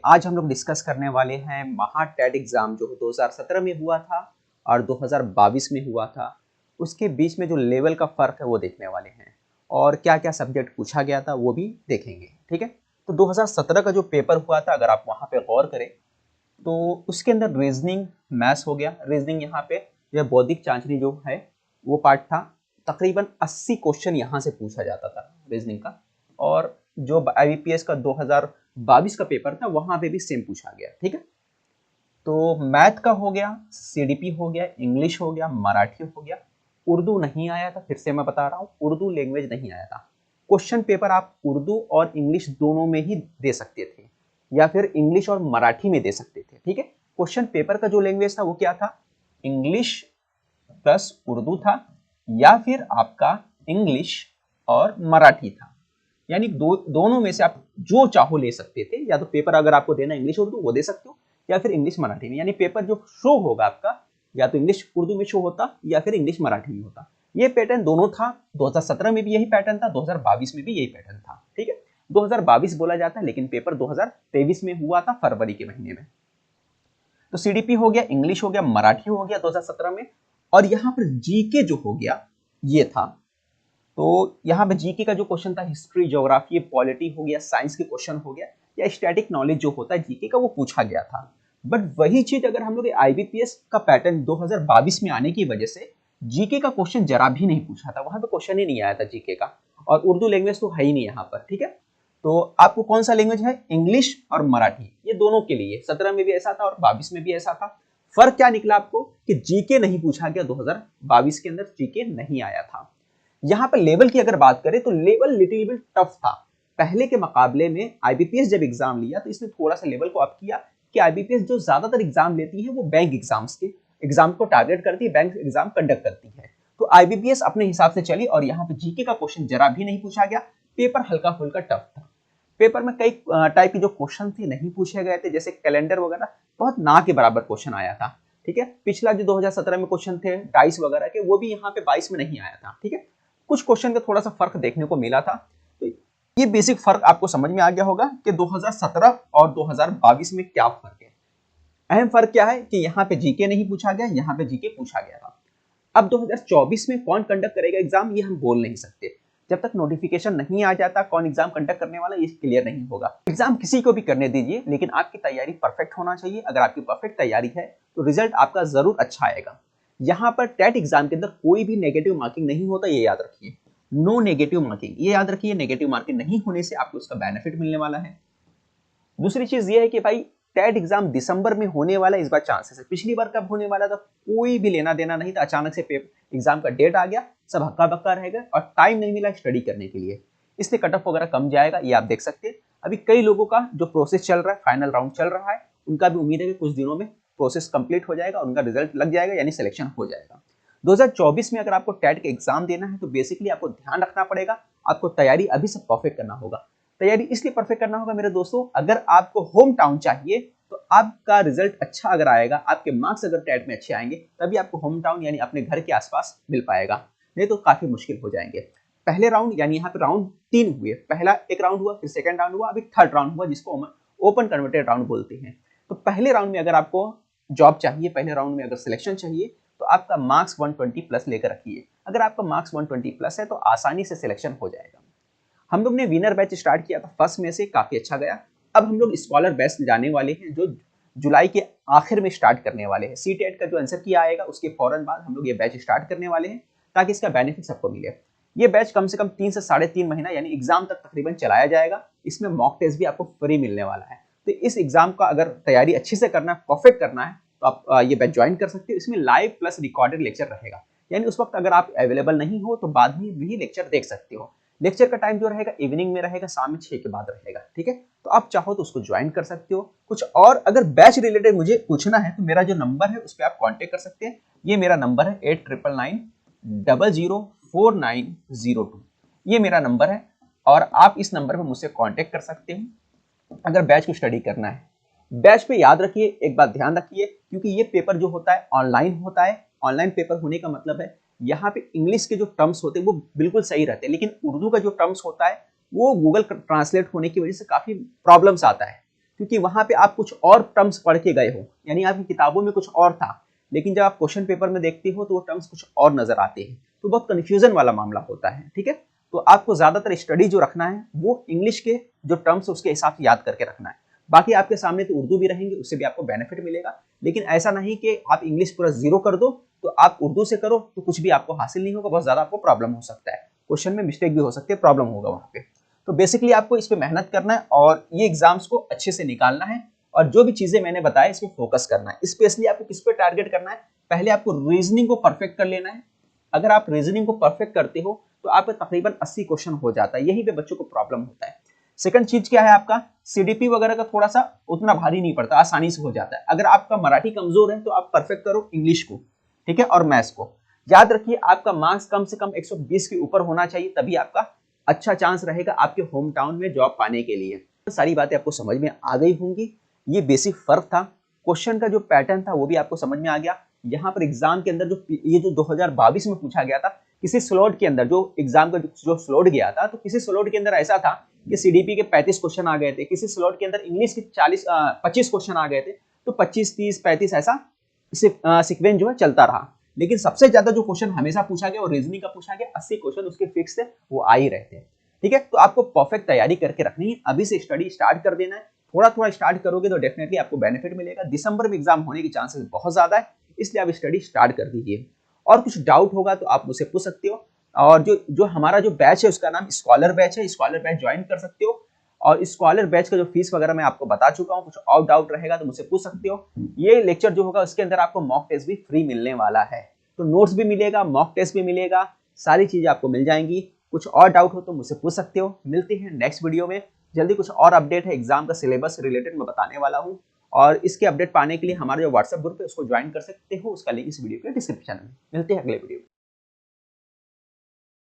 आज हम लोग डिस्कस करने वाले हैं महा टेट एग्जाम जो 2017 में हुआ था और 2022 में हुआ था। उसके बीच में जो लेवल का फ़र्क है वो देखने वाले हैं और क्या क्या सब्जेक्ट पूछा गया था वो भी देखेंगे। ठीक है, तो 2017 का जो पेपर हुआ था अगर आप वहाँ पे गौर करें तो उसके अंदर रीजनिंग मैथ्स हो गया। रीजनिंग यहाँ पे यह बौद्धिक चांचनी जो है वो पार्ट था। तकरीबन 80 क्वेश्चन यहाँ से पूछा जाता था रीजनिंग का। और जो IBPS का 2022 का पेपर था वहां पे भी सेम पूछा गया। ठीक है, तो मैथ का हो गया, CDP हो गया, इंग्लिश हो गया, मराठी हो गया। उर्दू नहीं आया था, फिर से मैं बता रहा हूँ उर्दू लैंग्वेज नहीं आया था। क्वेश्चन पेपर आप उर्दू और इंग्लिश दोनों में ही दे सकते थे या फिर इंग्लिश और मराठी में दे सकते थे। ठीक है, क्वेश्चन पेपर का जो लैंग्वेज था वो क्या था, इंग्लिश प्लस उर्दू था या फिर आपका इंग्लिश और मराठी था। यानी दोनों में से आप जो चाहो ले सकते थे। या तो पेपर अगर आपको देना इंग्लिश उर्दू वो दे सकते हो या फिर इंग्लिश मराठी में। यानी पेपर जो शो होगा आपका या तो इंग्लिश उर्दू में शो होता या फिर इंग्लिश मराठी में होता। ये पैटर्न दोनों था। 2017 में भी यही पैटर्न था, 2022 में भी यही पैटर्न था। ठीक है, 2022 बोला जाता है लेकिन पेपर 2023 में हुआ था फरवरी के महीने में। तो CDP हो गया, इंग्लिश हो गया, मराठी हो गया 2017 में। और यहाँ पर जीके जो हो गया ये था। तो यहाँ पे जीके का जो क्वेश्चन था हिस्ट्री, ज्योग्राफी, पॉलिटी हो गया, साइंस के क्वेश्चन हो गया या स्टैटिक नॉलेज जो होता है जीके का वो पूछा गया था। बट वही चीज अगर हम लोग IBPS का पैटर्न 2022 में आने की वजह से जीके का क्वेश्चन जरा भी नहीं पूछा था। वहां पे क्वेश्चन ही नहीं आया था जीके का। और उर्दू लैंग्वेज तो है ही नहीं यहाँ पर। ठीक है, तो आपको कौन सा लैंग्वेज है, इंग्लिश और मराठी, ये दोनों के लिए 17 में भी ऐसा था और 22 में भी ऐसा था। फर्क क्या निकला आपको कि जीके नहीं पूछा गया, 2022 के अंदर जीके नहीं आया था। यहाँ पर लेवल की अगर बात करें तो लेवल लिटिल बिट टफ था पहले के मुकाबले में। IBPS जब एग्जाम लिया तो इसने थोड़ा सा लेवल को अप किया कि IBPS जो ज्यादातर एग्जाम लेती है वो बैंक एग्जाम्स के एग्जाम को टारगेट करती है, बैंक एग्जाम कंडक्ट करती है। तो IBPS अपने हिसाब से चली और यहाँ पे जीके का क्वेश्चन जरा भी नहीं पूछा गया। पेपर हल्का फुल्का टफ था। पेपर में कई टाइप के जो क्वेश्चन थे नहीं पूछे गए थे, जैसे कैलेंडर वगैरह बहुत ना के बराबर क्वेश्चन आया था। ठीक है, पिछला जो 2017 में क्वेश्चन थे डाइस वगैरह के वो भी यहाँ पे 22 में नहीं आया था। ठीक है, कुछ क्वेश्चन का थोड़ा सा फर्क देखने को मिला था। तो ये बेसिक फर्क आपको समझ में आ गया होगा कि 2017 और 2022 में क्या फर्क है। अहम फर्क क्या है कि यहाँ पे जीके नहीं पूछा गया, यहाँ पे जीके पूछा गया था। अब 2024 में कौन कंडक्ट करेगा एग्जाम ये हम बोल नहीं सकते। जब तक नोटिफिकेशन नहीं आ जाता कौन एग्जाम कंडक्ट करने वाला ये क्लियर नहीं होगा। एग्जाम किसी को भी करने दीजिए लेकिन आपकी तैयारी परफेक्ट होना चाहिए। अगर आपकी परफेक्ट तैयारी है तो रिजल्ट आपका जरूर अच्छा आएगा। यहाँ पर टेट एग्जाम के अंदर कोई भी नेगेटिव मार्किंग नहीं होता, ये याद रखिए। नो नेगेटिव मार्किंग, ये याद रखिए। नेगेटिव मार्किंग नहीं होने से आपको उसका बेनिफिट मिलने वाला है। दूसरी चीज ये है कि भाई टेट एग्जाम दिसंबर में होने वाला इस बार चांसेस है। पिछली बार कब होने वाला था कोई भी लेना देना नहीं था, अचानक से एग्जाम का डेट आ गया, सब हक्का बक्का रह गए और टाइम नहीं मिला स्टडी करने के लिए। इसलिए कट ऑफ वगैरह कम जाएगा, ये आप देख सकते हैं। अभी कई लोगों का जो प्रोसेस चल रहा है, फाइनल राउंड चल रहा है, उनका भी उम्मीद है कि कुछ दिनों में प्रोसेस कंप्लीट हो जाएगा, उनका रिजल्ट लग जाएगा यानी सिलेक्शन हो जाएगा। 2024 में अगर आपको टेट का एग्जाम देना है तो बेसिकली आपको ध्यान रखना पड़ेगा, आपको तैयारी अभी से परफेक्ट करना होगा। तैयारी इसलिए परफेक्ट करना होगा मेरे दोस्तों, अगर आपको होम टाउन चाहिए तो आपका रिजल्ट अच्छा अगर आएगा, आपके मार्क्स अगर टेट में अच्छे आएंगे तभी आपको होम टाउन यानी अपने घर के आसपास मिल पाएगा, नहीं तो काफी मुश्किल हो जाएंगे। पहले राउंड यानी यहाँ पे राउंड 3 हुए, पहला एक राउंड हुआ, फिर सेकंड राउंड हुआ, अभी थर्ड राउंड हुआ जिसको ओपन कन्वर्टेड राउंड बोलते हैं। तो पहले राउंड में अगर आपको जॉब चाहिए, पहले राउंड में अगर सिलेक्शन चाहिए तो आपका मार्क्स 120 प्लस लेकर रखिए। अगर आपका मार्क्स 120 प्लस है तो आसानी से सिलेक्शन हो जाएगा। हम लोग ने विनर बैच स्टार्ट किया था, फर्स्ट में से काफी अच्छा गया। अब हम लोग स्कॉलर बैच जाने वाले हैं जो जुलाई के आखिर में स्टार्ट करने वाले हैं। CTET का जो आंसर किया आएगा उसके फौरन बाद हम लोग ये बैच स्टार्ट करने वाले हैं ताकि इसका बेनिफिट सबको मिले। ये बैच कम से कम 3 से 3.5 महीना यानी एग्जाम तक तकरीबन चलाया जाएगा। इसमें मॉक टेस्ट भी आपको फ्री मिलने वाला है। तो इस एग्जाम का अगर तैयारी अच्छे से करना है, परफेक्ट करना है तो आप ये बैच ज्वाइन कर सकते हो। इसमें लाइव प्लस रिकॉर्डेड लेक्चर रहेगा, यानी उस वक्त अगर आप अवेलेबल नहीं हो तो बाद में भी लेक्चर देख सकते हो। लेक्चर का टाइम जो रहेगा इवनिंग में रहेगा, शाम में 6 के बाद रहेगा। ठीक है, तो आप चाहो तो उसको ज्वाइन कर सकते हो। कुछ और अगर बैच रिलेटेड मुझे पूछना है तो मेरा जो नंबर है उस पर आप कांटेक्ट कर सकते हैं। ये मेरा नंबर है 8999004902, ये मेरा नंबर है और आप इस नंबर पर मुझसे कांटेक्ट कर सकते हैं अगर बैच को स्टडी करना है। बैच पे याद रखिए, एक बात ध्यान रखिए, क्योंकि ये पेपर जो होता है ऑनलाइन होता है। ऑनलाइन पेपर होने का मतलब है यहाँ पे इंग्लिश के जो टर्म्स होते हैं वो बिल्कुल सही रहते हैं, लेकिन उर्दू का जो टर्म्स होता है वो गूगल ट्रांसलेट होने की वजह से काफी प्रॉब्लम्स आता है। क्योंकि वहाँ पे आप कुछ और टर्म्स पढ़ के गए हो, यानी आपकी किताबों में कुछ और था, लेकिन जब आप क्वेश्चन पेपर में देखते हो तो वो टर्म्स कुछ और नजर आते हैं, तो बहुत कन्फ्यूजन वाला मामला होता है। ठीक है, तो आपको ज्यादातर स्टडी जो रखना है वो इंग्लिश के जो टर्म्स उसके हिसाब से याद करके रखना है। बाकी आपके सामने तो उर्दू भी रहेंगे, उससे भी आपको बेनिफिट मिलेगा, लेकिन ऐसा नहीं कि आप इंग्लिश पूरा जीरो कर दो तो आप उर्दू से करो तो कुछ भी आपको हासिल नहीं होगा, बहुत ज्यादा आपको प्रॉब्लम हो सकता है, क्वेश्चन में मिस्टेक भी हो सकती है, प्रॉब्लम होगा वहाँ पे। तो बेसिकली आपको इस पे मेहनत करना है और ये एग्जाम्स को अच्छे से निकालना है, और जो भी चीजें मैंने बताया इस पे फोकस करना है। स्पेशली आपको किस पे टारगेट करना है, पहले आपको रीजनिंग को परफेक्ट कर लेना है। अगर आप रीजनिंग को परफेक्ट करते हो तो आप तकरीबन 80 क्वेश्चन हो जाता है, यही पे बच्चों को प्रॉब्लम होता है। सेकंड चीज क्या है, आपका सीडीपी वगैरह का थोड़ा सा उतना भारी नहीं पड़ता, आसानी से हो जाता है। अगर आपका मराठी कमजोर है तो आप परफेक्ट करो इंग्लिश को, ठीक है, और मैथ्स को। याद रखिए आपका मार्क्स कम से कम 120 के ऊपर होना चाहिए, तभी आपका अच्छा चांस रहेगा आपके होम टाउन में जॉब पाने के लिए। सारी बातें आपको समझ में आ गई होंगी, ये बेसिक फर्क था। क्वेश्चन का जो पैटर्न था वो भी आपको समझ में आ गया। यहाँ पर एग्जाम के अंदर जो 2022 में पूछा गया था, किसी स्लॉट के अंदर जो एग्जाम का जो स्लॉट गया था, तो किसी स्लॉट के अंदर ऐसा था कि सीडीपी के 35 क्वेश्चन आ गए थे, किसी स्लॉट के अंदर इंग्लिश के 25 क्वेश्चन आ गए थे, तो 25, 30, 35 ऐसा सीक्वेंस जो है चलता रहा। लेकिन सबसे ज्यादा जो क्वेश्चन हमेशा पूछा गया वो रीजनिंग का पूछा गया, 80 क्वेश्चन उसके फिक्स थे, वो आ ही रहते हैं। ठीक है, तो आपको परफेक्ट तैयारी करके रखनी है, अभी से स्टडी स्टार्ट कर देना है। थोड़ा थोड़ा स्टार्ट करोगे तो डेफिनेटली आपको बेनिफिट मिलेगा। दिसंबर में एग्जाम होने के चांसेस बहुत ज्यादा है, इसलिए आप स्टडी स्टार्ट कर दीजिए। और कुछ डाउट होगा तो आप मुझसे पूछ सकते हो, और जो हमारा जो बैच है उसका नाम स्कॉलर बैच है, स्कॉलर बैच ज्वाइन कर सकते हो। और स्कॉलर बैच का जो फीस वगैरह मैं आपको बता चुका हूँ, कुछ और डाउट रहेगा तो मुझसे पूछ सकते हो। ये लेक्चर जो होगा उसके अंदर आपको मॉक टेस्ट भी फ्री मिलने वाला है, तो नोट्स भी मिलेगा, मॉक टेस्ट भी मिलेगा, सारी चीजें आपको मिल जाएंगी। कुछ और डाउट हो तो मुझसे पूछ सकते हो। मिलते हैं नेक्स्ट वीडियो में, जल्दी कुछ और अपडेट है एग्जाम का सिलेबस से रिलेटेड मैं बताने वाला हूँ। और इसके अपडेट पाने के लिए हमारा जो व्हाट्सएप ग्रुप है उसको ज्वाइन कर सकते हो, उसका लिंक इस वीडियो के डिस्क्रिप्शन में। मिलते हैं अगले वीडियो में।